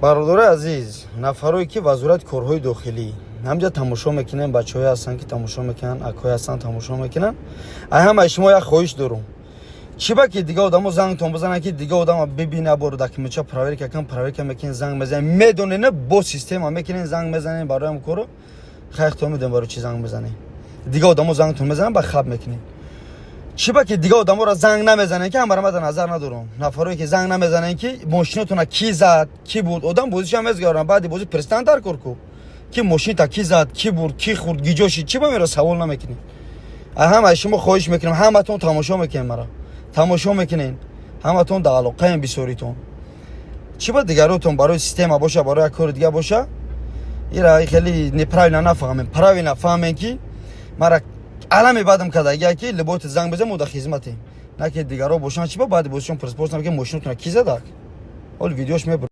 бародари азиз, нафарое ки вазорати корҳои дохилӣ ҳамҷа тамошо мекунем, бачаҳое ҳастанд ки тамошо мекунанд, акҳое ҳастанд тамошо мекунанд. Ай ҳамаи шумо як хоҳиш дорум. Чиба ки дига одамо зангтон бизананд ки дига одам бибина боро документча проверка кун, проверка мекунед, занг мезанед, медонед бо система мекунед, занг мезанед барои ҳам коро хайхтон медем барои чи занг мезанед. Дига одамо зангтон мезананд ба хаб мекунед. Чиба ки дига одаморо занг намезанед ки ҳамара мада назар надорум. Нафарое ки занг намезанед ки мошинотона ки зад, ки бурд, одам бозиша мезгаранд, баъди бозӣ перестантар кор ку. Ки мошинита ки зад, ки бурд, ки хурд, гиҷоши чиба меро савол намекунед. Ай ҳамаи шумо хоҳиш мекунам, ҳаматон тамошо мекунед мара. Тамошо мекунед. Ҳаматон дар алоқаем бисёритон. Чиба дигаротон барои система боша, барои як кори дига боша. Ира хеле неправильно нафаҳмем. Правильно фаҳмем ки мара алами бадам кадаги ки либоти занг безем мо дар хизматем. На ки дигаро бошанд чиба баъди бозишон проспорт ки мошинотона ки задак. Ҳол видеош мебар